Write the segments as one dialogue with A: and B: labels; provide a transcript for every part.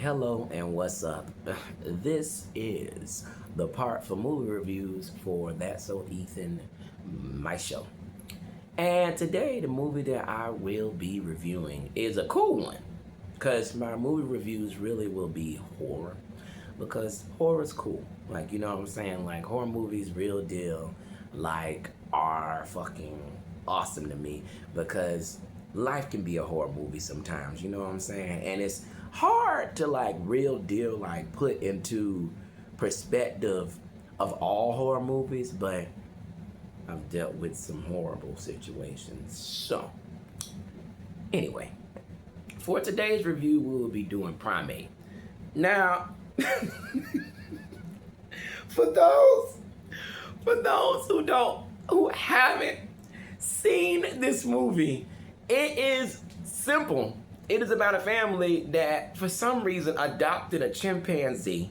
A: Hello and what's up? This is the part for movie reviews for That's So Ethan, my show. And today, the movie that I will be reviewing is a cool one. Because my movie reviews really will be horror. Because horror is cool. Like, you know what I'm saying? Like, horror movies, real deal, like, are fucking awesome to me. Because life can be a horror movie sometimes, you know what I'm saying? And it's hard to, like, real deal, like, put into perspective of all horror movies, but I've dealt with some horrible situations. So, anyway, for today's review, we will be doing Primate. Now, for those who haven't seen this movie, it is simple. It is about a family that, for some reason, adopted a chimpanzee.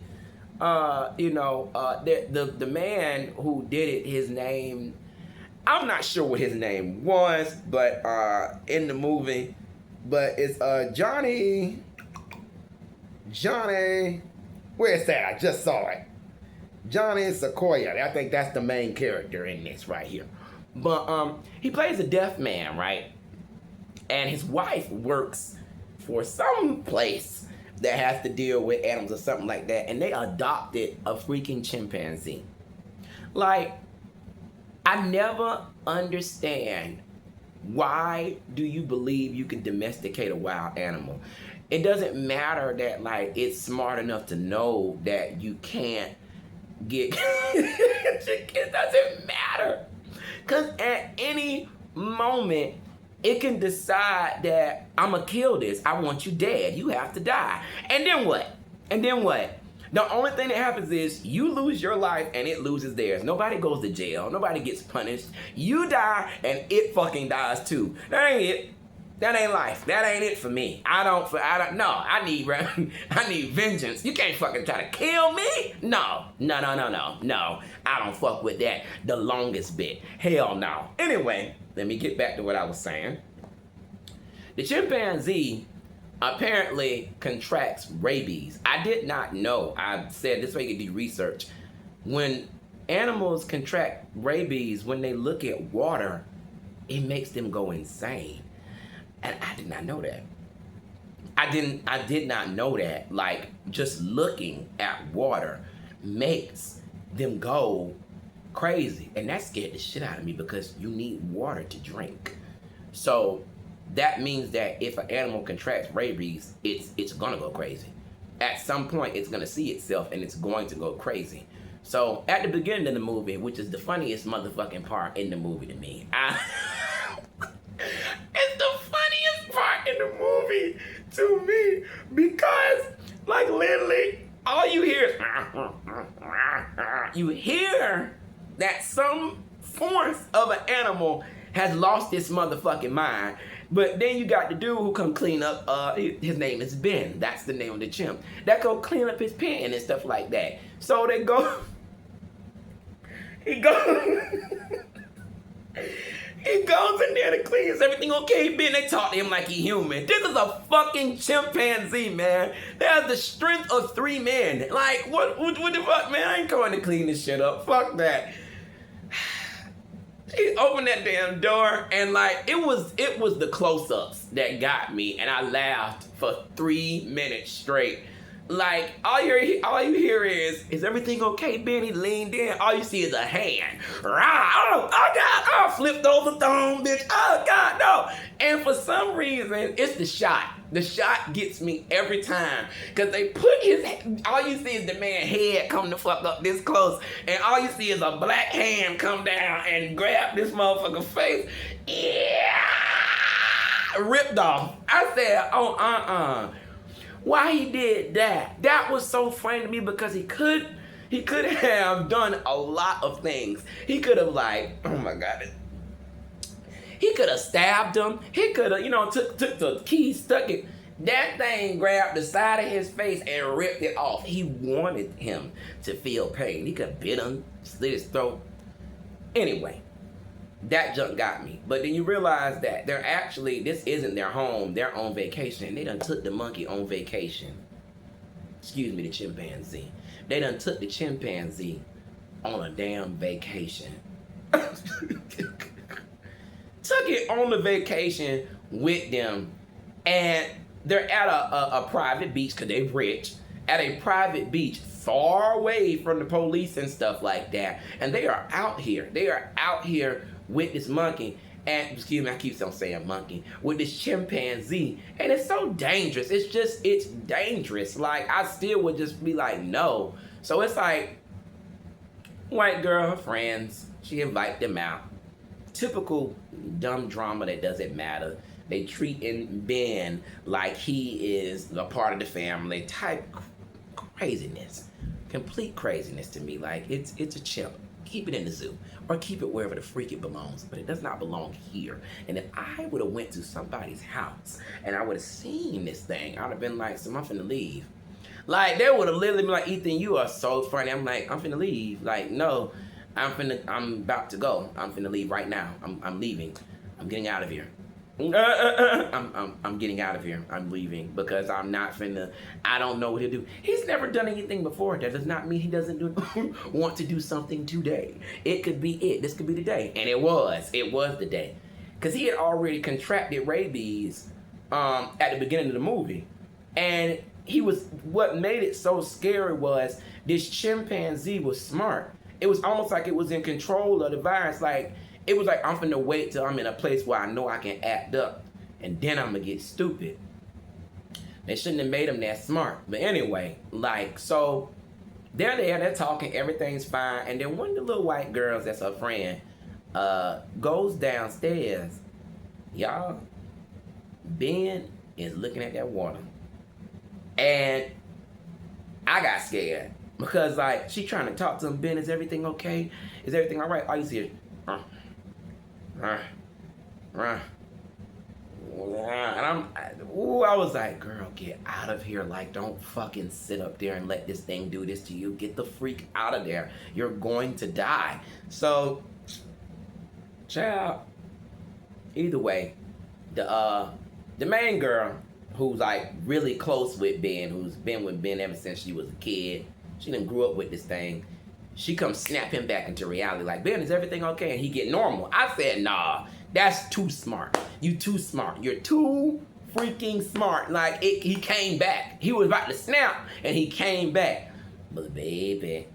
A: The man who did it, his name, I'm not sure what his name was, but in the movie, but it's Johnny, where's that? I just saw it. Johnny Sequoia. I think that's the main character in this right here. But he plays a deaf man, right? And his wife works for some place that has to deal with animals or something like that, and they adopted a freaking chimpanzee. Like, I never understand, why do you believe you can domesticate a wild animal? It doesn't matter that, like, it's smart enough to know that you can't get it doesn't matter, because at any moment it can decide that I'm gonna kill this. I want you dead. You have to die. And then what? The only thing that happens is you lose your life and it loses theirs. Nobody goes to jail. Nobody gets punished. You die and it fucking dies too. That ain't it. That ain't life. That ain't it for me. I don't. No. I need vengeance. You can't fucking try to kill me. No. I don't fuck with that. The longest bit. Hell no. Anyway, let me get back to what I was saying. The chimpanzee apparently contracts rabies. I did not know. I said this way you can do research. When animals contract rabies, when they look at water, it makes them go insane. And I did not know that. I did not know that. Like, just looking at water makes them go crazy. And that scared the shit out of me, because you need water to drink. So that means that if an animal contracts rabies, it's gonna go crazy. At some point, it's gonna see itself and it's going to go crazy. So at the beginning of the movie, which is the funniest motherfucking part in the movie to me, it's the funniest part in the movie to me, because, like, literally, all you hear is you hear that some force of an animal has lost its motherfucking mind. But then you got the dude who come clean up, his name is Ben. That's the name of the chimp. That go clean up his pen and stuff like that. So he goes, he goes in there to clean. Is everything okay, Ben? They talk to him like he human. This is a fucking chimpanzee, man. They have the strength of 3 men. Like, what the fuck, man? I ain't coming to clean this shit up. Fuck that. He opened that damn door, and, like, it was the close-ups that got me, and I laughed for 3 minutes straight. Like, all you hear is everything okay, Ben? He leaned in. All you see is a hand. Oh God, oh, flipped over thumb, bitch. Oh God, no. And for some reason, it's the shot. The shot gets me every time, because they put all you see is the man's head come the fuck up this close, and all you see is a black hand come down and grab this motherfucker's face. Yeah, ripped off. I said, oh, why he did that? That was so funny to me, because he could have done a lot of things. He could have, like, oh my God, he could have stabbed him. He could have, took the key, stuck it. That thing grabbed the side of his face and ripped it off. He wanted him to feel pain. He could have bit him, slit his throat. Anyway, that junk got me. But then you realize that this isn't their home. They're on vacation. They done took the monkey on vacation. excuse me, the chimpanzee. They done took the chimpanzee on a damn vacation. Took it on the vacation with them, and they're at a private beach because they're rich, at a private beach far away from the police and stuff like that. And they are out here. They are out here with this monkey. And, excuse me, I keep on saying monkey, with this chimpanzee. And it's so dangerous. It's dangerous. Like, I still would just be like, no. So it's like, white girl, her friends, she invite them out. Typical dumb drama that doesn't matter. They treating Ben like he is a part of the family type craziness. Complete craziness to me. Like, it's a chimp. Keep it in the zoo or keep it wherever the freak it belongs, but it does not belong here. And if I would have went to somebody's house and I would have seen this thing, I would have been like, so I'm finna leave. Like, they would have literally been like, Ethan, you are so funny. I'm like, I'm finna leave. Like, no, I'm about to go. I'm finna leave right now. I'm leaving. I'm getting out of here. I'm getting out of here. I'm leaving because I'm not finna. I don't know what he'll do. He's never done anything before. That does not mean he doesn't want to do something today. It could be it. This could be the day, and it was the day, because he had already contracted rabies at the beginning of the movie, and he was. What made it so scary was this chimpanzee was smart. It was almost like it was in control of the virus. Like, it was like, I'm finna wait till I'm in a place where I know I can act up, and then I'm gonna get stupid. They shouldn't have made him that smart. But anyway, like, so they're there, they're talking, everything's fine. And then one of the little white girls that's her friend goes downstairs. Y'all, Ben is looking at that water. And I got scared. Because, like, she trying to talk to him. Ben, is everything okay? Is everything all right? All you see is, and I was like, girl, get out of here. Like, don't fucking sit up there and let this thing do this to you. Get the freak out of there. You're going to die. So, child, either way, the main girl, who's like really close with Ben, who's been with Ben ever since she was a kid, she done grew up with this thing. She comes snap him back into reality. Like, Ben, is everything okay? And he get normal. I said, nah, that's too smart. You too smart. You're too freaking smart. Like, he came back. He was about to snap, and he came back. But baby,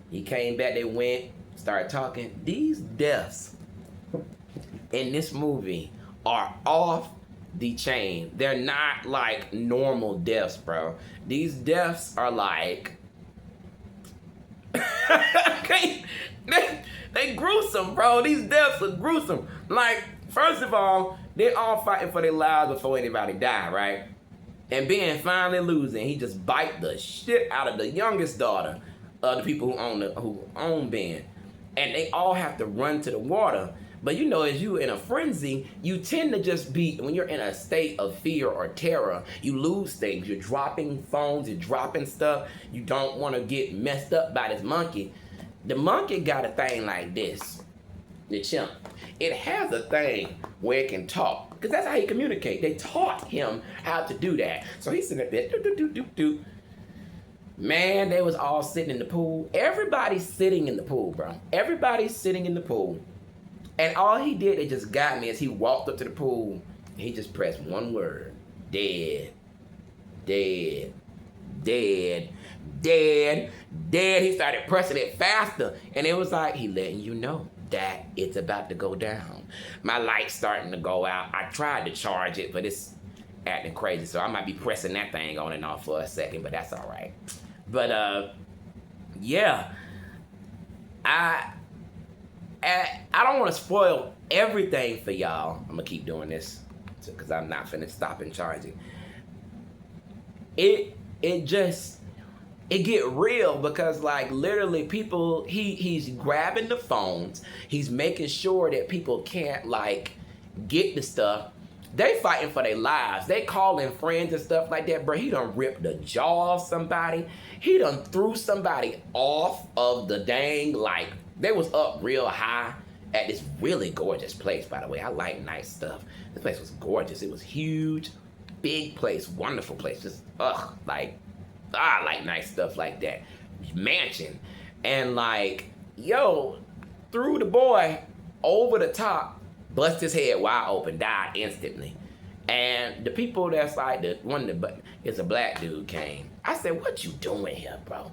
A: he came back. They went, started talking. These deaths in this movie are off the chain. They're not like normal deaths, bro. These deaths are like... they gruesome, bro. These deaths are gruesome. Like, first of all, they all fighting for their lives before anybody die, right? And Ben finally losing, he just bite the shit out of the youngest daughter of the people who own Ben, and they all have to run to the water. But you know, as you in a frenzy, you tend to just be, when you're in a state of fear or terror, you lose things. You're dropping phones, you're dropping stuff. You don't want to get messed up by this monkey. The monkey got a thing like this, the chimp. It has a thing where it can talk, because that's how he communicate. They taught him how to do that. So he's sitting there, do. Man, they was all sitting in the pool. Everybody's sitting in the pool, bro. Everybody's sitting in the pool. And all he did, it just got me, as he walked up to the pool, and he just pressed one word. Dead. Dead. Dead. Dead. Dead. He started pressing it faster. And it was like, he letting you know that it's about to go down. My light's starting to go out. I tried to charge it, but it's acting crazy. So I might be pressing that thing on and off for a second, but that's all right. But, yeah. I don't want to spoil everything for y'all. I'm going to keep doing this because I'm not finna stop and charging. It get real because, like, literally people, he's grabbing the phones. He's making sure that people can't, like, get the stuff. They fighting for their lives. They calling friends and stuff like that. Bro, he done ripped the jaw of somebody. He done threw somebody off of the dang, like, they was up real high at this really gorgeous place, by the way. I like nice stuff. This place was gorgeous. It was huge, big place, wonderful place. Just, like, I like nice stuff like that. Mansion. And like, yo, threw the boy over the top, bust his head wide open, died instantly. And the people that's like the one that it's a black dude came. I said, "What you doing here, bro?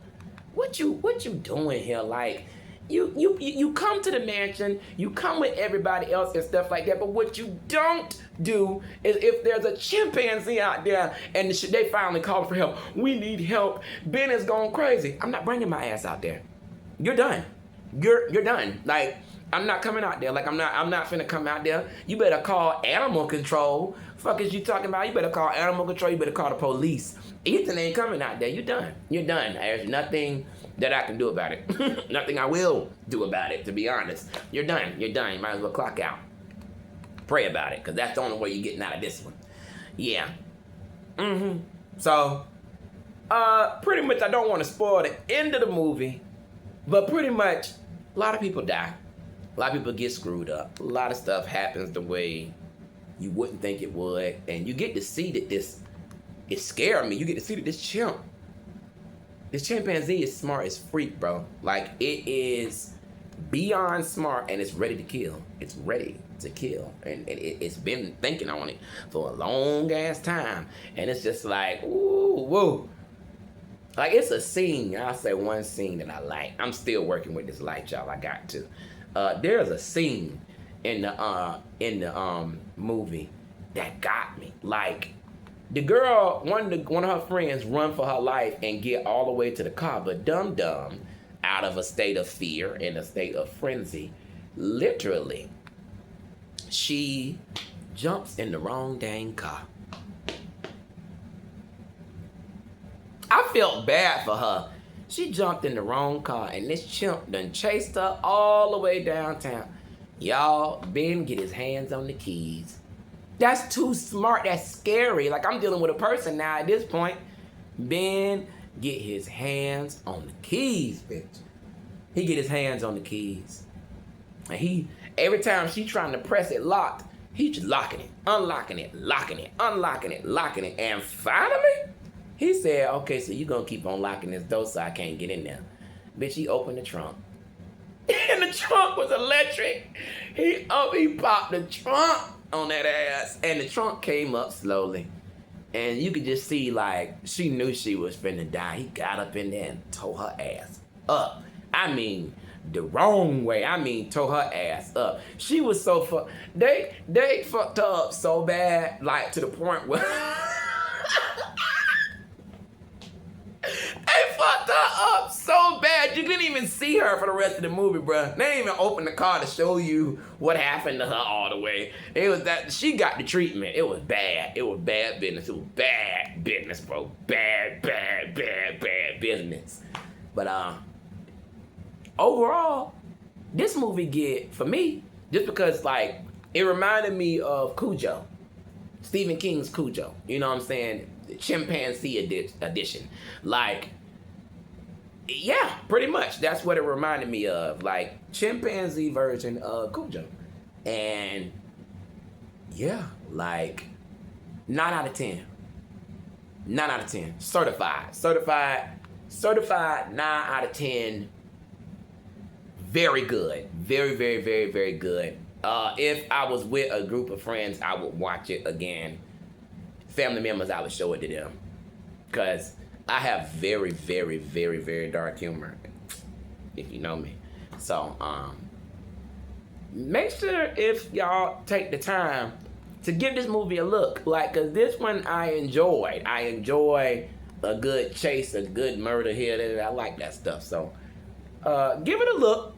A: What you doing here? Like, you come to the mansion, you come with everybody else and stuff like that. But what you don't do is if there's a chimpanzee out there and they finally call for help, we need help. Ben is going crazy. I'm not bringing my ass out there. You're done. You're done. Like." I'm not coming out there. Like, I'm not finna come out there. You better call animal control. Fuck is you talking about? You better call animal control. You better call the police. Ethan ain't coming out there. You're done. You're done. There's nothing that I can do about it. Nothing I will do about it, to be honest. You're done. You're done. You might as well clock out. Pray about it, because that's the only way you're getting out of this one. Yeah. So, pretty much I don't want to spoil the end of the movie, but pretty much a lot of people die. A lot of people get screwed up. A lot of stuff happens the way you wouldn't think it would. And you get to see that it scared me. You get to see that this chimpanzee is smart as freak, bro. Like, it is beyond smart and it's ready to kill. It's ready to kill. And it's been thinking on it for a long ass time. And it's just like, ooh, whoa. Like, it's a scene. I'll say one scene that I like. I'm still working with this light, y'all. I got to. There's a scene in the movie that got me. Like, the girl, one of her friends run for her life and get all the way to the car, but Dum out of a state of fear and a state of frenzy, literally, she jumps in the wrong dang car. I felt bad for her. She jumped in the wrong car, and this chimp done chased her all the way downtown. Y'all, Ben get his hands on the keys. That's too smart. That's scary. Like, I'm dealing with a person now at this point. Ben get his hands on the keys, bitch. He get his hands on the keys. And every time she trying to press it locked, he just locking it, unlocking it, locking it, unlocking it, locking it. And finally, he said, okay, so you gonna keep on locking this door so I can't get in there. Bitch, he opened the trunk. And the trunk was electric. He popped the trunk on that ass. And the trunk came up slowly. And you could just see, like, she knew she was finna die. He got up in there and tore her ass up. I mean, the wrong way. I mean, tore her ass up. She was so they fucked her up so bad, like, to the point where... They fucked her up so bad, you didn't even see her for the rest of the movie, bruh. They didn't even open the car to show you what happened to her all the way. It was that she got the treatment. It was bad. It was bad business. It was bad business, bro. Bad business. But overall, this movie for me, just because, like, it reminded me of Cujo. Stephen King's Cujo. You know what I'm saying? The chimpanzee edition. Like, yeah, pretty much. That's what it reminded me of. Like, chimpanzee version of Cujo. And, yeah, like, 9 out of 10. 9 out of 10. Certified. 9 out of 10. Very good. Very, very, very, very good. If I was with a group of friends, I would watch it again. Family members, I would show it to them. Because I have very, very, very, very dark humor, if you know me. So, make sure if y'all take the time to give this movie a look. Like, because this one I enjoyed. I enjoy a good chase, a good murder here. I like that stuff. So, give it a look.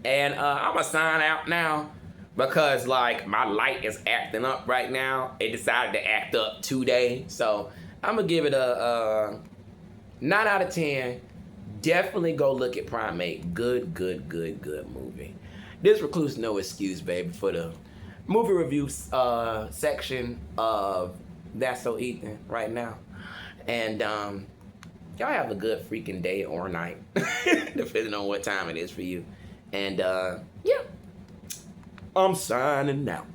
A: And I'm going to sign out now. Because, like, my light is acting up right now. It decided to act up today. So, I'm going to give it a 9 out of 10. Definitely go look at Primate. Good movie. This Recluse No Excuse, baby, for the movie review section of That's So Ethan right now. And y'all have a good freaking day or night. Depending on what time it is for you. And, yeah. I'm signing out.